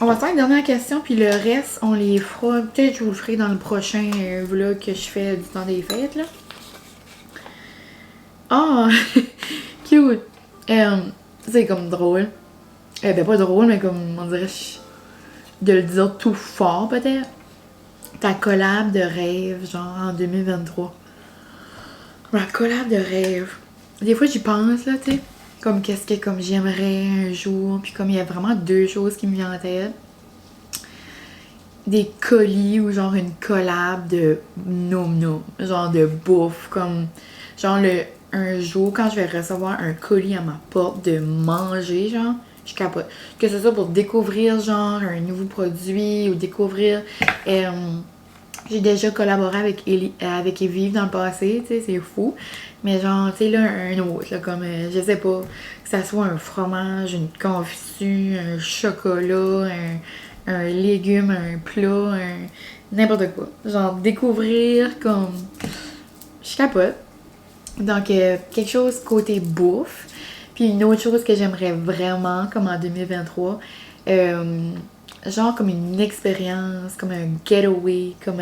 Speaker 1: On va faire une dernière question, puis le reste, on les fera. Peut-être que je vous le ferai dans le prochain vlog que je fais du temps des fêtes, là. Ah! Cute! C'est comme drôle. Ben, pas drôle, mais comme, on dirait, de le dire tout fort, peut-être. Ta collab de rêve, genre, en 2023. Ma collab de rêve. Des fois, j'y pense, là, tu sais. Comme qu'est-ce que comme j'aimerais un jour. Puis comme il y a vraiment deux choses qui me viennent en tête. Des colis ou genre une collab de nom genre de bouffe. Comme genre un jour quand je vais recevoir un colis à ma porte de manger, genre, je capote. Que ce soit pour découvrir genre un nouveau produit ou découvrir... j'ai déjà collaboré avec Evive dans le passé, tu sais, c'est fou. Mais genre, tu sais, là, un autre, là, comme, je sais pas, que ça soit un fromage, une confiture, un chocolat, un légume, un plat, n'importe quoi. Genre, découvrir comme... Je capote. Donc, quelque chose côté bouffe. Puis une autre chose que j'aimerais vraiment, comme en 2023, genre comme une expérience, comme un getaway, comme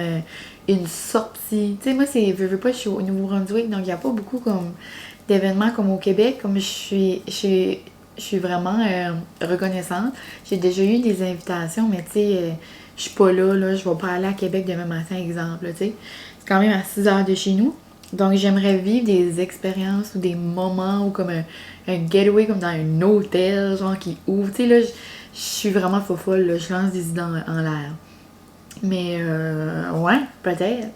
Speaker 1: une sortie. Tu sais, moi, je veux pas, je suis au Nouveau-Brunswick, donc il n'y a pas beaucoup comme d'événements comme au Québec, comme je suis vraiment reconnaissante. J'ai déjà eu des invitations, mais tu sais, je suis pas là, je vais pas aller à Québec demain matin, exemple, tu sais. C'est quand même à 6 heures de chez nous. Donc, j'aimerais vivre des expériences ou des moments ou comme un getaway comme dans un hôtel, genre qui ouvre. Tu sais, là, je suis vraiment folle, là, je lance des idées en l'air. Mais, ouais, peut-être.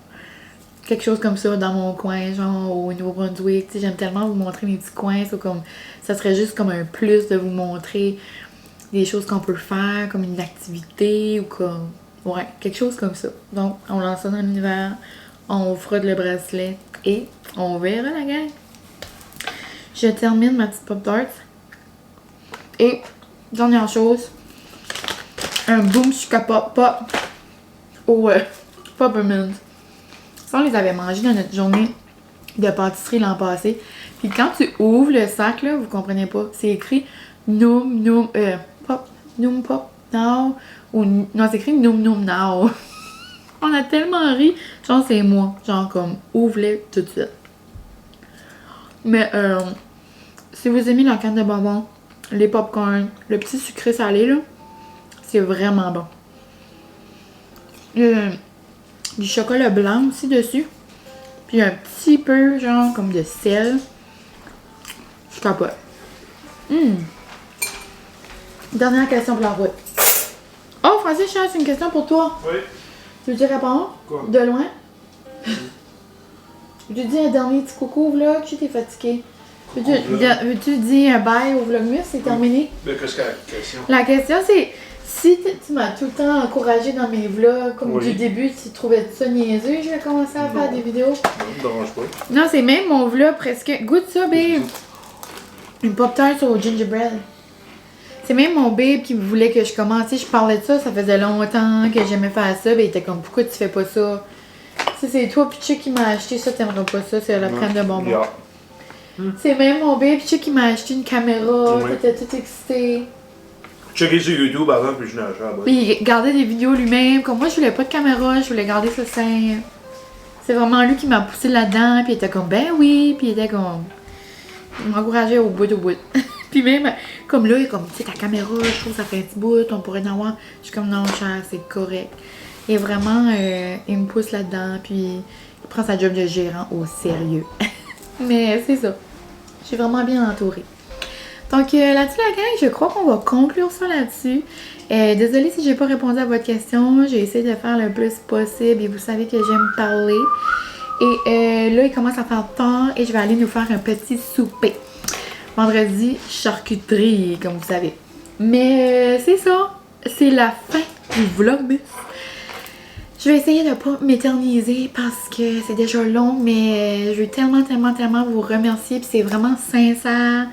Speaker 1: Quelque chose comme ça dans mon coin, genre au Nouveau-Brunswick. Tu sais, j'aime tellement vous montrer mes petits coins. Ça serait juste comme un plus de vous montrer des choses qu'on peut faire, comme une activité ou comme... Ouais, quelque chose comme ça. Donc, on lance ça dans l'univers, on frotte le bracelet et on verra la gang. Je termine ma petite Pop-Tart. Et, dernière chose, un boom chuka pop au Peppermint. Ça, on les avait mangés dans notre journée de pâtisserie l'an passé. Puis quand tu ouvres le sac, là, vous comprenez pas, c'est écrit Noom Pop, Noom Pop Now. Ou non, c'est écrit Noom Now. On a tellement ri. Genre, c'est moi. Genre, comme, ouvre-les tout de suite. Mais, si vous aimez la canne de bonbons, les popcorn, le petit sucré salé, là, c'est vraiment bon. Il y a du chocolat blanc aussi dessus. Puis un petit peu, genre, comme de sel. Je capote. Dernière question pour la route. Oh, Francis, c'est une question pour toi.
Speaker 2: Oui.
Speaker 1: Tu veux répondre?
Speaker 2: Quoi?
Speaker 1: De loin? Veux-tu dire un dernier petit coucou, là, que tu t'es fatigué? Veux-tu dire un bye au Vlogmas? C'est terminé?
Speaker 2: Mais qu'est-ce que la question?
Speaker 1: La question, c'est si tu m'as tout le temps encouragé dans mes vlogs, comme
Speaker 2: Oui.
Speaker 1: du début, tu trouvais ça niaiseux, je vais commencer à faire des vidéos.
Speaker 2: Non, ça me dérange pas.
Speaker 1: Non, c'est même mon vlog presque. Goûte ça, babe! Une pop-tart au gingerbread. C'est même mon babe qui voulait que je commence. Tu sais, je parlais de ça, ça faisait longtemps que j'aimais faire ça. Ben, il était comme, pourquoi tu fais pas ça? Tu sais, c'est toi, puis Chick qui m'a acheté ça, t'aimerais pas ça, c'est la crème de bonbons.
Speaker 2: Yeah.
Speaker 1: C'est même mon babe, puis Chick qui m'a acheté une caméra,
Speaker 2: Ouais.
Speaker 1: t'étais tout excité.
Speaker 2: Checker sur YouTube avant, puis je n'ai acheté à la base.
Speaker 1: Puis il regardait des vidéos lui-même. Comme moi, je voulais pas de caméra, je voulais garder ça sain. C'est vraiment lui qui m'a poussé là-dedans, puis il était comme, ben oui, puis il était comme. Il m'encourageait au bout. Puis même, comme là, il est comme, tu sais, ta caméra, je trouve que ça fait un petit bout, on pourrait en avoir. Je suis comme, non, cher, c'est correct. Et vraiment, il me pousse là-dedans, puis il prend sa job de gérant au sérieux. Mais c'est ça. Je suis vraiment bien entourée. Donc là-dessus, la gang, je crois qu'on va conclure ça là-dessus. Désolée si j'ai pas répondu à votre question. J'ai essayé de faire le plus possible et vous savez que j'aime parler. Et là, il commence à faire tard et je vais aller nous faire un petit souper. Vendredi, charcuterie, comme vous savez. Mais c'est ça. C'est la fin du vlogmas. Je vais essayer de pas m'éterniser parce que c'est déjà long, mais je veux tellement vous remercier. Puis c'est vraiment sincère.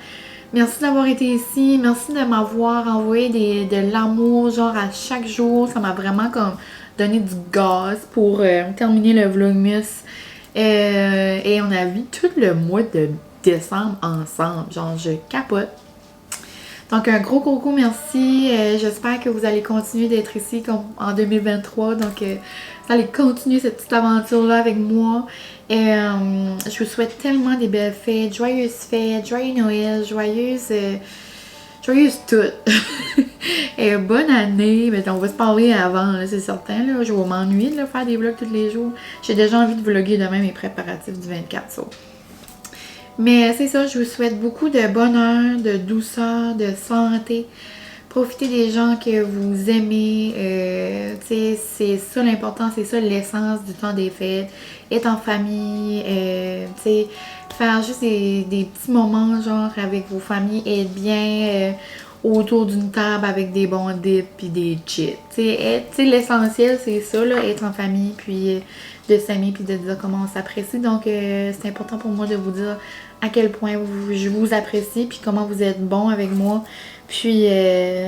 Speaker 1: Merci d'avoir été ici. Merci de m'avoir envoyé de l'amour, genre à chaque jour. Ça m'a vraiment comme donné du gaz pour terminer le vlogmas. Et on a vu tout le mois de décembre ensemble. Genre, je capote. Donc, un gros merci. J'espère que vous allez continuer d'être ici comme en 2023. Donc, vous allez continuer cette petite aventure-là avec moi. Et je vous souhaite tellement des belles fêtes, joyeux Noël, joyeuse tout. Et bonne année. Mais on va se parler avant, là, c'est certain. Là. Je vais m'ennuyer de faire des vlogs tous les jours. J'ai déjà envie de vlogger demain mes préparatifs du 24. So. Mais c'est ça, je vous souhaite beaucoup de bonheur, de douceur, de santé. Profitez des gens que vous aimez. C'est ça l'important, c'est ça l'essence du temps des fêtes. Être en famille, faire juste des petits moments genre avec vos familles, être bien autour d'une table avec des bons dips puis des chips. L'essentiel c'est ça, là, être en famille puis de s'aimer puis de dire comment on s'apprécie. Donc c'est important pour moi de vous dire à quel point je vous apprécie puis comment vous êtes bon avec moi. Puis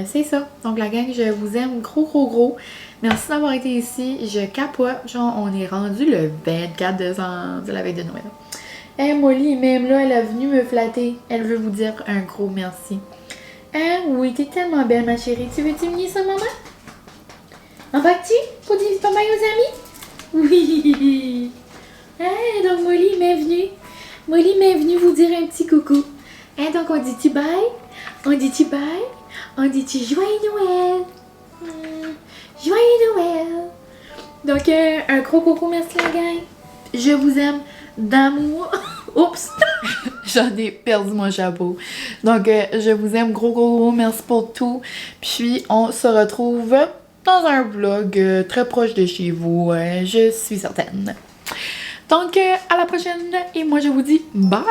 Speaker 1: c'est ça. Donc la gang, je vous aime gros. Merci d'avoir été ici. Je capote. Genre, on est rendu le 24 décembre, de la veille de Noël. Hey, Molly, même là, elle est venue me flatter. Elle veut vous dire un gros merci. Hein? Oui, t'es tellement belle, ma chérie. Tu veux-tu venir ça, maman? Embarques-tu pour dire bye aux amis? Oui. Hein, donc Molly m'est venue. Molly m'est venue vous dire un petit coucou. Hein, donc on dit-tu bye? On dit-tu bye? On dit-tu joyeux Noël? Joyeux Noël! Donc, un gros coucou, merci la gang. Je vous aime d'amour. Oups! J'en ai perdu mon chapeau. Donc, je vous aime gros. Merci pour tout. Puis, on se retrouve dans un vlog très proche de chez vous. Je suis certaine. Donc, à la prochaine. Et moi, je vous dis bye!